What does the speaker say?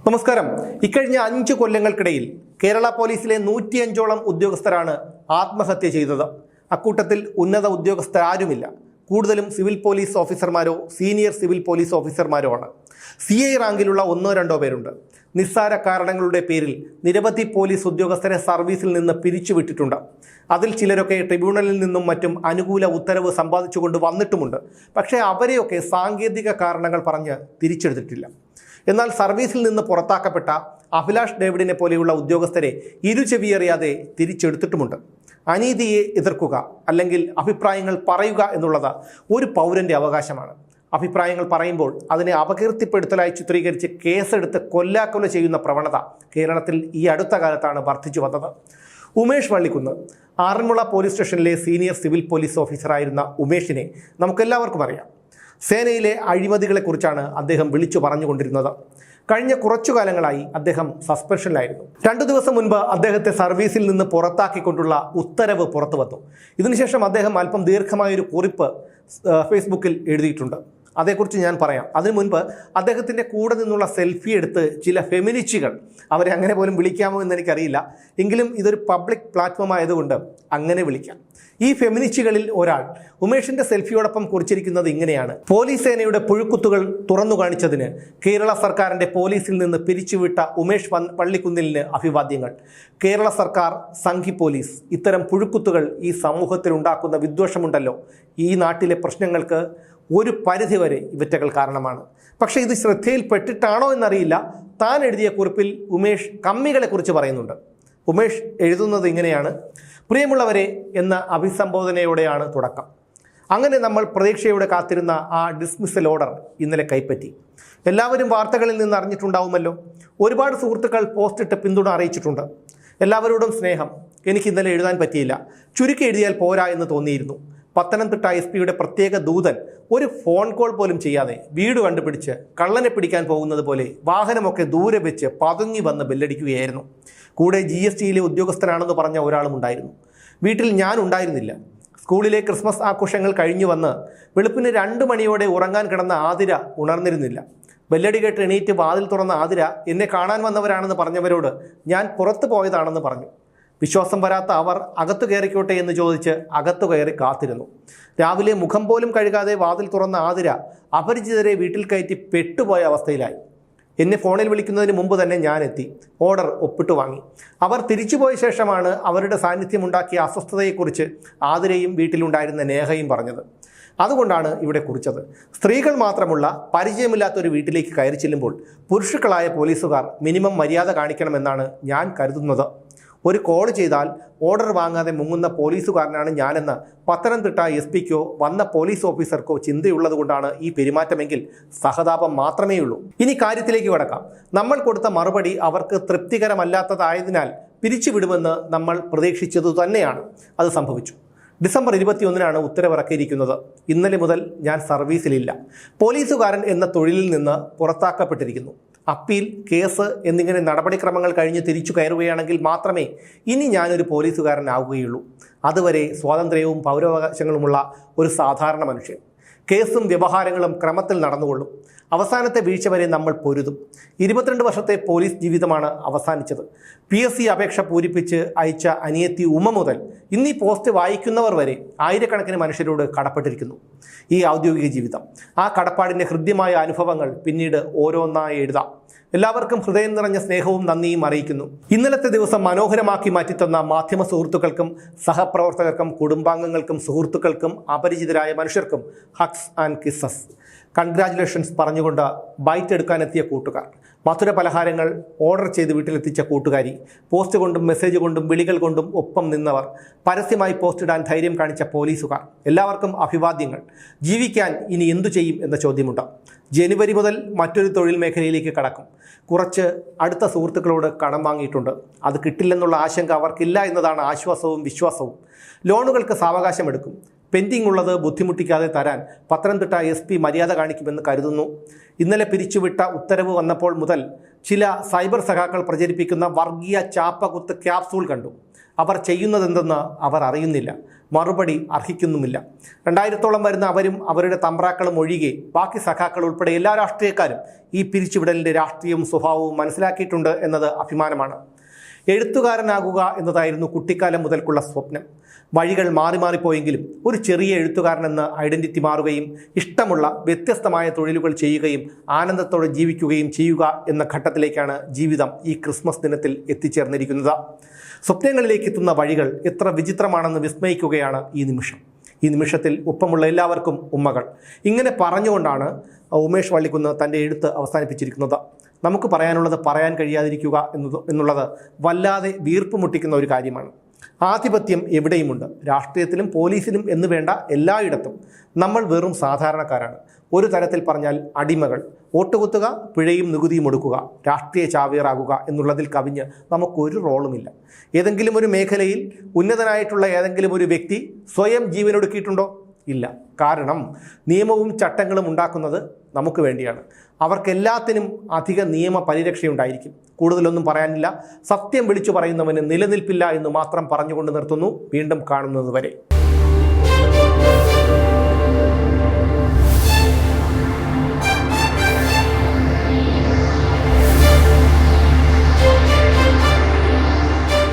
നമസ്കാരം. ഇക്കഴിഞ്ഞ 5 കൊല്ലങ്ങൾക്കിടയിൽ കേരള പോലീസിലെ 105ഓളം ഉദ്യോഗസ്ഥരാണ് ആത്മഹത്യ ചെയ്തത്. അക്കൂട്ടത്തിൽ ഉന്നത ഉദ്യോഗസ്ഥരാരുമില്ല. കൂടുതലും സിവിൽ പോലീസ് ഓഫീസർമാരോ സീനിയർ സിവിൽ പോലീസ് ഓഫീസർമാരോ ആണ്. CI റാങ്കിലുള്ള 1-2 പേരുണ്ട്. നിസ്സാര കാരണങ്ങളുടെ പേരിൽ നിരവധി പോലീസ് ഉദ്യോഗസ്ഥരെ സർവീസിൽ നിന്ന് പിരിച്ചുവിട്ടിട്ടുണ്ട്. അതിൽ ചിലരൊക്കെ ട്രിബ്യൂണലിൽ നിന്നും മറ്റും അനുകൂല ഉത്തരവ് സമ്പാദിച്ചുകൊണ്ട് വന്നിട്ടുമുണ്ട്. പക്ഷേ അവരെയൊക്കെ സാങ്കേതിക കാരണങ്ങൾ പറഞ്ഞ് തിരിച്ചെടുത്തിട്ടില്ല. എന്നാൽ സർവീസിൽ നിന്ന് പുറത്താക്കപ്പെട്ട അഭിലാഷ് ഡേവിഡിനെ പോലെയുള്ള ഉദ്യോഗസ്ഥരെ ഇരുചെവിയറിയാതെ തിരിച്ചെടുത്തിട്ടുമുണ്ട്. അനീതിയെ എതിർക്കുക അല്ലെങ്കിൽ അഭിപ്രായങ്ങൾ പറയുക എന്നുള്ളത് ഒരു പൗരൻ്റെ അവകാശമാണ്. അഭിപ്രായങ്ങൾ പറയുമ്പോൾ അതിനെ അപകീർത്തിപ്പെടുത്തലായി ചിത്രീകരിച്ച് കേസെടുത്ത് കൊല്ലാക്കൊല ചെയ്യുന്ന പ്രവണത കേരളത്തിൽ ഈ അടുത്ത കാലത്താണ് വർദ്ധിച്ചു വന്നത്. ഉമേഷ് വള്ളിക്കുന്ന് ആറന്മുള പോലീസ് സ്റ്റേഷനിലെ സീനിയർ സിവിൽ പോലീസ് ഓഫീസറായിരുന്ന ഉമേഷിനെ നമുക്കെല്ലാവർക്കും അറിയാം. സേനയിലെ അഴിമതികളെക്കുറിച്ചാണ് അദ്ദേഹം വിളിച്ചു പറഞ്ഞുകൊണ്ടിരുന്നത്. കഴിഞ്ഞ കുറച്ചു കാലങ്ങളായി അദ്ദേഹം സസ്പെൻഷനിലായിരുന്നു. 2 ദിവസം മുൻപ് അദ്ദേഹത്തെ സർവീസിൽ നിന്ന് പുറത്താക്കിക്കൊണ്ടുള്ള ഉത്തരവ് പുറത്തു വന്നു. ഇതിനുശേഷം അദ്ദേഹം അല്പം ദീർഘമായൊരു കുറിപ്പ് ഫേസ്ബുക്കിൽ എഴുതിയിട്ടുണ്ട്. അതേക്കുറിച്ച് ഞാൻ പറയാം. അതിനു മുൻപ് അദ്ദേഹത്തിൻ്റെ കൂടെ നിന്നുള്ള സെൽഫി എടുത്ത് ചില ഫെമിനിസ്റ്റുകൾ, അവരെ അങ്ങനെ പോലും വിളിക്കാമോ എന്ന് എനിക്കറിയില്ല, എങ്കിലും ഇതൊരു പബ്ലിക് പ്ലാറ്റ്ഫോം ആയതുകൊണ്ട് അങ്ങനെ വിളിക്കാം. ഈ ഫെമിനിസ്റ്റുകളിൽ ഒരാൾ ഉമേഷിൻ്റെ സെൽഫിയോടൊപ്പം കുറിച്ചിരിക്കുന്നത് ഇങ്ങനെയാണ്: പോലീസ് സേനയുടെ പുഴുക്കുത്തുകൾ തുറന്നു കാണിച്ചതിന് കേരള സർക്കാരിൻ്റെ പോലീസിൽ നിന്ന് പിരിച്ചുവിട്ട ഉമേഷ് വള്ളിക്കുന്നിലിന് അഭിവാദ്യങ്ങൾ. കേരള സർക്കാർ, സംഘി പോലീസ് ഇത്തരം പുഴുക്കുത്തുകൾ ഈ സമൂഹത്തിൽ ഉണ്ടാക്കുന്ന വിദ്വേഷമുണ്ടല്ലോ, ഈ നാട്ടിലെ പ്രശ്നങ്ങൾക്ക് ഒരു പരിധിവരെ ഇവറ്റകൾ കാരണമാണ്. പക്ഷേ ഇത് ശ്രദ്ധയിൽപ്പെട്ടിട്ടാണോ എന്നറിയില്ല. താൻ എഴുതിയ കുറിപ്പിൽ ഉമേഷ് കമ്മികളെക്കുറിച്ച് പറയുന്നുണ്ട്. ഉമേഷ് എഴുതുന്നത് ഇങ്ങനെയാണ്: പ്രിയമുള്ളവരെ എന്ന അഭിസംബോധനയോടെയാണ് തുടക്കം. അങ്ങനെ നമ്മൾ പ്രതീക്ഷയോടെ കാത്തിരുന്ന ആ ഡിസ്മിസൽ ഓർഡർ ഇന്നലെ കൈപ്പറ്റി. എല്ലാവരും വാർത്തകളിൽ നിന്ന് അറിഞ്ഞിട്ടുണ്ടാവുമല്ലോ. ഒരുപാട് സുഹൃത്തുക്കൾ പോസ്റ്റിട്ട് പിന്തുണ അറിയിച്ചിട്ടുണ്ട്. എല്ലാവരോടും സ്നേഹം. എനിക്ക് ഇന്നലെ എഴുതാൻ പറ്റിയില്ല. ചുരുക്കി എഴുതിയാൽ പോരാ എന്ന് തോന്നിയിരുന്നു. പത്തനംതിട്ട SP-യുടെ പ്രത്യേക ദൂതൻ ഒരു ഫോൺ കോൾ പോലും ചെയ്യാതെ വീട് കണ്ടുപിടിച്ച് കള്ളനെ പിടിക്കാൻ പോകുന്നത് പോലെ വാഹനമൊക്കെ ദൂരെ വെച്ച് പതുങ്ങി വന്ന് ബെല്ലടിക്കുകയായിരുന്നു. കൂടെ GSTയിലെ ഉദ്യോഗസ്ഥനാണെന്ന് പറഞ്ഞ ഒരാളും ഉണ്ടായിരുന്നു. വീട്ടിൽ ഞാൻ ഉണ്ടായിരുന്നില്ല. സ്കൂളിലെ ക്രിസ്മസ് ആഘോഷങ്ങൾ കഴിഞ്ഞു വന്ന് വെളുപ്പിന് 2 മണിയോടെ ഉറങ്ങാൻ കിടന്ന ആതിര ഉണർന്നിരുന്നില്ല. ബെല്ലടി കേട്ട് എണീറ്റ് വാതിൽ തുറന്ന ആതിര എന്നെ കാണാൻ വന്നവരാണെന്ന് പറഞ്ഞവരോട് ഞാൻ പുറത്തു പോയതാണെന്ന് പറഞ്ഞു. വിശ്വാസം വരാത്ത അവർ അകത്തു കയറിക്കോട്ടെ എന്ന് ചോദിച്ച് അകത്തു കയറി കാത്തിരുന്നു. രാവിലെ മുഖം പോലും കഴുകാതെ വാതിൽ തുറന്ന ആതിര അപരിചിതരെ വീട്ടിൽ കയറ്റി പെട്ടുപോയ അവസ്ഥയിലായി. എന്നെ ഫോണിൽ വിളിക്കുന്നതിന് മുമ്പ് തന്നെ ഞാൻ എത്തി. ഓർഡർ ഒപ്പിട്ടു വാങ്ങി. അവർ തിരിച്ചുപോയ ശേഷമാണ് അവരുടെ സാന്നിധ്യമുണ്ടാക്കിയ അസ്വസ്ഥതയെക്കുറിച്ച് ആതിരയും വീട്ടിലുണ്ടായിരുന്ന നേഹയും പറഞ്ഞത്. അതുകൊണ്ടാണ് ഇവിടെ കുറിച്ചത്. സ്ത്രീകൾ മാത്രമുള്ള പരിചയമില്ലാത്തൊരു വീട്ടിലേക്ക് കയറി ചെല്ലുമ്പോൾ പുരുഷകളായ പോലീസുകാർ മിനിമം മര്യാദ കാണിക്കണമെന്നാണ് ഞാൻ കരുതുന്നത്. ഒരു കോൾ ചെയ്താൽ ഓർഡർ വാങ്ങാതെ മുങ്ങുന്ന പോലീസുകാരനാണ് ഞാനെന്ന് പത്തനംതിട്ട SP-ക്കോ വന്ന പോലീസ് ഓഫീസർക്കോ ചിന്തയുള്ളത് കൊണ്ടാണ് ഈ പെരുമാറ്റമെങ്കിൽ സഹതാപം മാത്രമേ ഉള്ളൂ. ഇനി കാര്യത്തിലേക്ക് കടക്കാം. നമ്മൾ കൊടുത്ത മറുപടി അവർക്ക് തൃപ്തികരമല്ലാത്തതായതിനാൽ പിരിച്ചുവിടുമെന്ന് നമ്മൾ പ്രതീക്ഷിച്ചതു തന്നെയാണ്. അത് സംഭവിച്ചു. ഡിസംബർ 21-നാണ് ഉത്തരവിറക്കിയിരിക്കുന്നത്. ഇന്നലെ മുതൽ ഞാൻ സർവീസിലില്ല. പോലീസുകാരൻ എന്ന തൊഴിലിൽ നിന്ന് പുറത്താക്കപ്പെട്ടിരിക്കുന്നു. അപ്പീൽ, കേസ് എന്നിങ്ങനെ നടപടിക്രമങ്ങൾ കഴിഞ്ഞ് തിരിച്ചു കയറുകയാണെങ്കിൽ മാത്രമേ ഇനി ഞാനൊരു പോലീസുകാരനാവുകയുള്ളൂ. അതുവരെ സ്വാതന്ത്ര്യവും പൗരാവകാശങ്ങളുമുള്ള ഒരു സാധാരണ മനുഷ്യൻ. കേസും വ്യവഹാരങ്ങളും ക്രമത്തിൽ നടന്നുകൊള്ളും. അവസാനത്തെ വീഴ്ച വരെ നമ്മൾ പൊരുതും. 22 വർഷത്തെ പോലീസ് ജീവിതമാണ് അവസാനിച്ചത്. PSC അപേക്ഷ പൂരിപ്പിച്ച് അയച്ച അനിയത്തി ഉമ മുതൽ ഇന്നീ പോസ്റ്റ് വായിക്കുന്നവർ വരെ ആയിരക്കണക്കിന് മനുഷ്യരോട് കടപ്പെട്ടിരിക്കുന്നു. ഈ ഔദ്യോഗിക ജീവിതം, ആ കടപ്പാടിൻ്റെ ഹൃദ്യമായ അനുഭവങ്ങൾ പിന്നീട് ഓരോന്നായി എഴുതാം. എല്ലാവർക്കും ഹൃദയം നിറഞ്ഞ സ്നേഹവും നന്ദിയും അറിയിക്കുന്നു. ഇന്നലത്തെ ദിവസം മനോഹരമാക്കി മാറ്റിത്തന്ന മാധ്യമ സുഹൃത്തുക്കൾക്കും സഹപ്രവർത്തകർക്കും കുടുംബാംഗങ്ങൾക്കും സുഹൃത്തുക്കൾക്കും അപരിചിതരായ മനുഷ്യർക്കും ഹഗ്സ് ആൻഡ് കിസ്സസ്. കൺഗ്രാജുലേഷൻസ് പറഞ്ഞുകൊണ്ട് ബൈറ്റ് എടുക്കാനെത്തിയ കൂട്ടുകാർ, മധുര പലഹാരങ്ങൾ ഓർഡർ ചെയ്ത് വീട്ടിലെത്തിച്ച കൂട്ടുകാരി, പോസ്റ്റ് കൊണ്ടും മെസ്സേജ് കൊണ്ടും വിളികൾ കൊണ്ടും ഒപ്പം നിന്നവർ, പരസ്യമായി പോസ്റ്റ് ഇടാൻ ധൈര്യം കാണിച്ച പോലീസുകാർ, എല്ലാവർക്കും അഭിവാദ്യങ്ങൾ. ജീവിക്കാൻ ഇനി എന്തു ചെയ്യും എന്ന ചോദ്യമുണ്ട്. ജനുവരി മുതൽ മറ്റൊരു തൊഴിൽ മേഖലയിലേക്ക് കടക്കും. കുറച്ച് അടുത്ത സുഹൃത്തുക്കളോട് കടം വാങ്ങിയിട്ടുണ്ട്. അത് കിട്ടില്ലെന്നുള്ള ആശങ്ക അവർക്കില്ല എന്നതാണ് ആശ്വാസവും വിശ്വാസവും. ലോണുകൾക്ക് സാവകാശമെടുക്കും. പെൻഡിംഗ് ഉള്ളത് ബുദ്ധിമുട്ടിക്കാതെ തരാൻ പത്തനംതിട്ട SP മര്യാദ കാണിക്കുമെന്ന് കരുതുന്നു. ഇന്നലെ പിരിച്ചുവിട്ട ഉത്തരവ് വന്നപ്പോൾ മുതൽ ചില സൈബർ സഖാക്കൾ പ്രചരിപ്പിക്കുന്ന വർഗീയ ചാപ്പകുത്ത് ക്യാപ്സൂൾ കണ്ടു. അവർ ചെയ്യുന്നതെന്തെന്ന് അവർ അറിയുന്നില്ല, മറുപടി അർഹിക്കുന്നുമില്ല. 2000-ഓളം വരുന്ന അവരും അവരുടെ തമ്പ്രാക്കളും ഒഴികെ ബാക്കി സഖാക്കൾ ഉൾപ്പെടെ എല്ലാ രാഷ്ട്രീയക്കാരും ഈ പിരിച്ചുവിടലിൻ്റെ രാഷ്ട്രീയവും സ്വഭാവവും മനസ്സിലാക്കിയിട്ടുണ്ട് എന്നത് അഭിമാനമാണ്. എഴുത്തുകാരനാകുക എന്നതായിരുന്നു കുട്ടിക്കാലം മുതൽക്കുള്ള സ്വപ്നം. വഴികൾ മാറി മാറിപ്പോയെങ്കിലും ഒരു ചെറിയ എഴുത്തുകാരനെന്ന് ഐഡൻറ്റിറ്റി മാറുകയും ഇഷ്ടമുള്ള വ്യത്യസ്തമായ തൊഴിലുകൾ ചെയ്യുകയും ആനന്ദത്തോടെ ജീവിക്കുകയും ചെയ്യുക എന്ന ഘട്ടത്തിലേക്കാണ് ജീവിതം ഈ ക്രിസ്മസ് ദിനത്തിൽ എത്തിച്ചേർന്നിരിക്കുന്നത്. സ്വപ്നങ്ങളിലേക്ക് എത്തുന്ന വഴികൾ എത്ര വിചിത്രമാണെന്ന് വിസ്മയിക്കുകയാണ് ഈ നിമിഷം. ഈ നിമിഷത്തിൽ ഒപ്പമുള്ള എല്ലാവർക്കും ഉമ്മകൾ. ഇങ്ങനെ പറഞ്ഞുകൊണ്ടാണ് ഉമേഷ് വള്ളിക്കുന്ന് തൻ്റെ എഴുത്ത് അവസാനിപ്പിച്ചിരിക്കുന്നത്. നമുക്ക് പറയാനുള്ളത് പറയാൻ കഴിയാതിരിക്കുക എന്നുള്ളത് വല്ലാതെ വീർപ്പ് മുട്ടിക്കുന്ന ഒരു കാര്യമാണ്. ആധിപത്യം എവിടെയുമുണ്ട്, രാഷ്ട്രീയത്തിലും പോലീസിലും എന്ന് വേണ്ട എല്ലായിടത്തും. നമ്മൾ വെറും സാധാരണക്കാരാണ്. ഒരു തരത്തിൽ പറഞ്ഞാൽ അടിമകൾ. വോട്ടുകുത്തുക, പിഴയും നികുതിയും ഒടുക്കുക, രാഷ്ട്രീയ ചാവേറാകുക എന്നുള്ളതിൽ കവിഞ്ഞ് നമുക്കൊരു റോളുമില്ല. ഏതെങ്കിലും ഒരു മേഖലയിൽ ഉന്നതനായിട്ടുള്ള ഏതെങ്കിലും ഒരു വ്യക്തി സ്വയം ജീവനൊടുക്കിയിട്ടുണ്ടോ? ഇല്ല. കാരണം നിയമവും ചട്ടങ്ങളും ഉണ്ടാക്കുന്നത് നമുക്ക് വേണ്ടിയാണ്. അവർക്കെല്ലാത്തിനും അധിക നിയമ പരിരക്ഷയുണ്ടായിരിക്കും. കൂടുതലൊന്നും പറയാനില്ല. സത്യം വിളിച്ചു പറയുന്നവന് നിലനിൽപ്പില്ല എന്ന് മാത്രം പറഞ്ഞുകൊണ്ട് നിർത്തുന്നു. വീണ്ടും കാണുന്നത് വരെ.